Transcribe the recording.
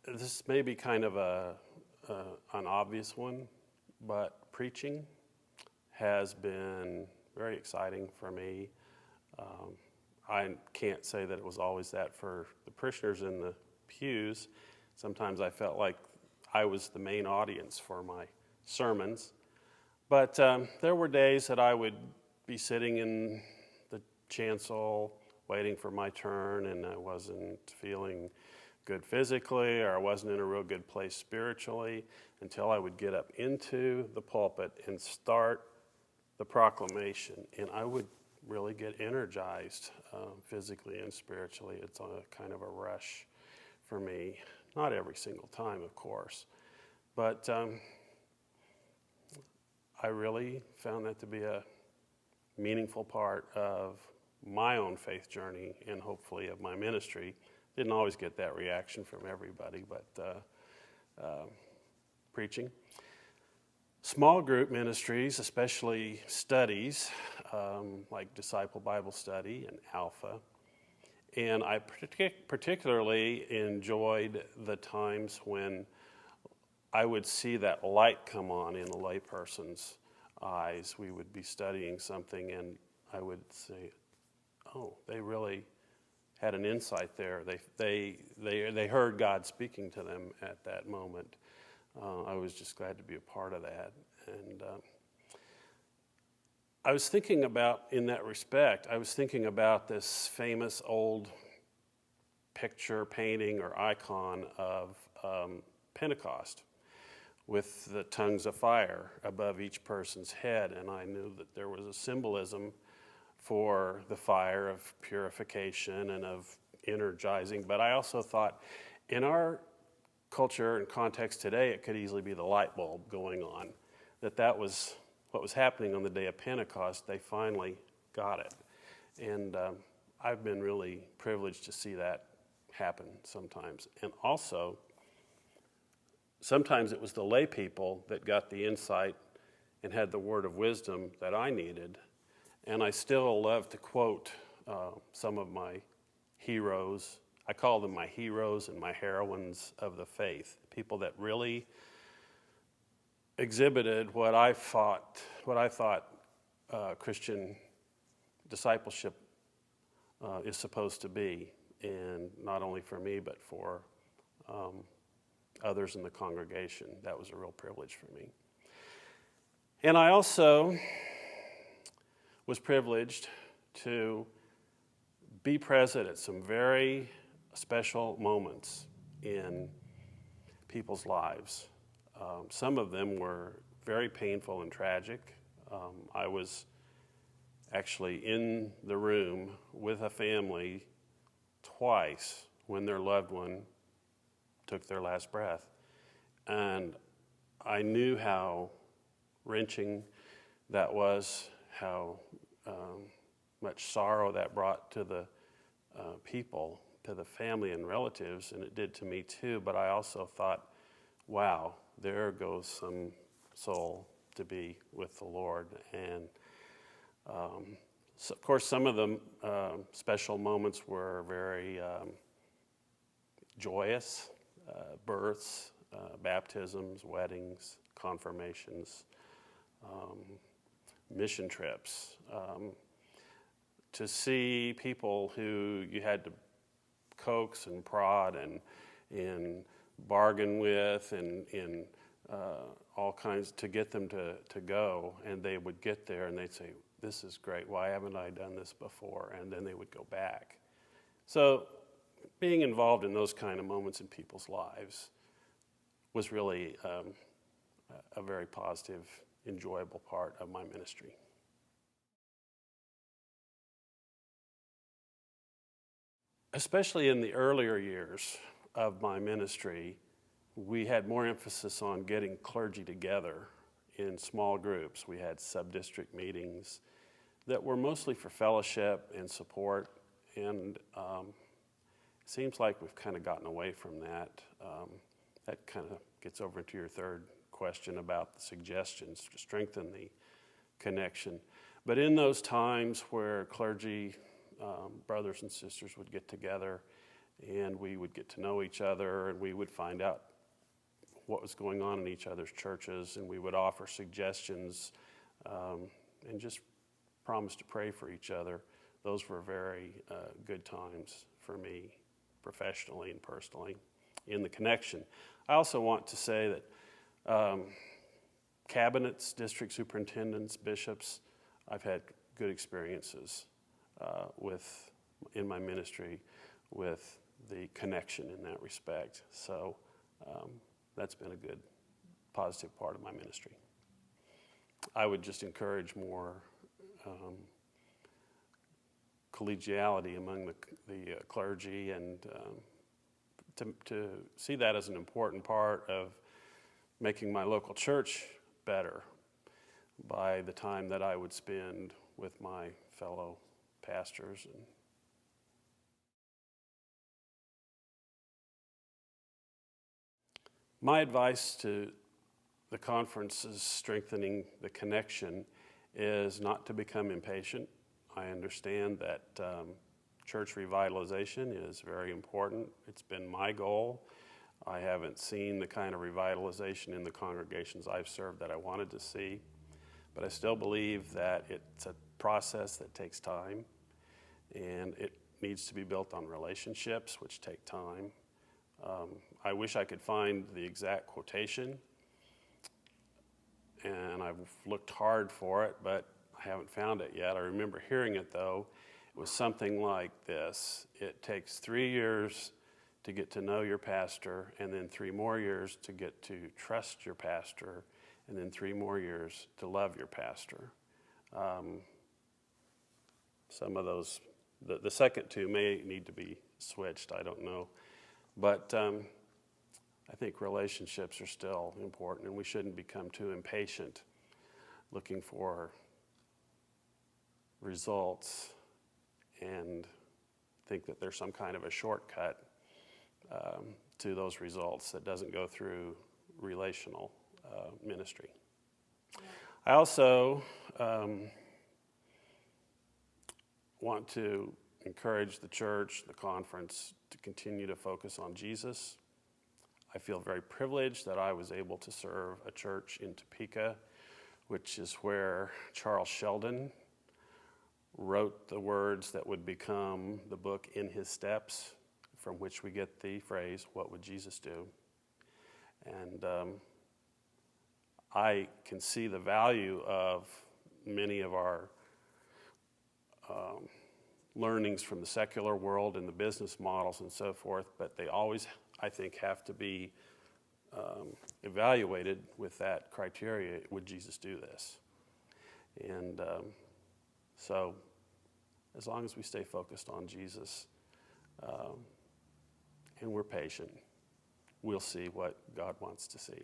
this may be kind of an obvious one, but preaching has been very exciting for me. I can't say that it was always that for the parishioners in the pews. Sometimes I felt like I was the main audience for my sermons. But there were days that I would be sitting in the chancel waiting for my turn, and I wasn't feeling good physically, or I wasn't in a real good place spiritually, until I would get up into the pulpit and start the proclamation. And I would really get energized physically and spiritually. It's a kind of a rush for me. Not every single time, of course, but I really found that to be a meaningful part of my own faith journey and hopefully of my ministry. Didn't always get that reaction from everybody, but preaching. Small group ministries, especially studies, like Disciple Bible Study and Alpha. And I particularly enjoyed the times when I would see that light come on in a layperson's eyes. We would be studying something and I would say, oh, they really had an insight there. They heard God speaking to them at that moment. I was just glad to be a part of that. And I was thinking about, in that respect, I was thinking about this famous old picture, painting, or icon of Pentecost with the tongues of fire above each person's head. And I knew that there was a symbolism for the fire of purification and of energizing. But I also thought, in our culture and context today, it could easily be the light bulb going on, that was what was happening on the day of Pentecost. They finally got it. And I've been really privileged to see that happen sometimes. And also, sometimes it was the lay people that got the insight and had the word of wisdom that I needed. And I still love to quote some of my heroes. I call them my heroes and my heroines of the faith, people that really exhibited what I thought Christian discipleship is supposed to be, and not only for me, but for others in the congregation. That was a real privilege for me. And I also was privileged to be present at some very special moments in people's lives. Some of them were very painful and tragic. I was actually in the room with a family twice when their loved one took their last breath. And I knew how wrenching that was, how much sorrow that brought to the people, to the family and relatives, and it did to me too. But I also thought, wow, there goes some soul to be with the Lord. And so of course, some of the special moments were very joyous, births, baptisms, weddings, confirmations, mission trips, to see people who you had to coax and prod and bargain with and all kinds to get them to go, and they would get there and they'd say, this is great, why haven't I done this before? And then they would go back. So being involved in those kind of moments in people's lives was really a very positive, enjoyable part of my ministry. Especially in the earlier years of my ministry, we had more emphasis on getting clergy together in small groups. We had sub-district meetings that were mostly for fellowship and support, and it seems like we've kind of gotten away from that. That kind of gets over into your third question about the suggestions to strengthen the connection. But in those times where clergy, brothers and sisters would get together and we would get to know each other, and we would find out what was going on in each other's churches, and we would offer suggestions and just promise to pray for each other. Those were very good times for me, professionally and personally, in the connection. I also want to say that cabinets, district superintendents, bishops, I've had good experiences in my ministry with the connection in that respect. So that's been a good, positive part of my ministry. I would just encourage more collegiality among the clergy, and to see that as an important part of making my local church better by the time that I would spend with my fellow pastors. My advice to the conference is strengthening the connection is not to become impatient. I understand that church revitalization is very important. It's been my goal. I haven't seen the kind of revitalization in the congregations I've served that I wanted to see, but I still believe that it's a process that takes time, and it needs to be built on relationships, which take time. I wish I could find the exact quotation, and I've looked hard for it, but I haven't found it yet. I remember hearing it, though. It was something like this: it takes 3 years to get to know your pastor, and then 3 more years to get to trust your pastor, and then 3 more years to love your pastor. Some of those, the second 2 may need to be switched, I don't know. But I think relationships are still important, and we shouldn't become too impatient looking for results and think that there's some kind of a shortcut to those results that doesn't go through relational ministry. I also want to encourage the church, the conference, to continue to focus on Jesus. I feel very privileged that I was able to serve a church in Topeka, which is where Charles Sheldon wrote the words that would become the book In His Steps, from which we get the phrase, "What would Jesus do?" And I can see the value of many of our learnings from the secular world and the business models and so forth, but they always, I think, have to be evaluated with that criteria: would Jesus do this? And so as long as we stay focused on Jesus and we're patient, we'll see what God wants to see.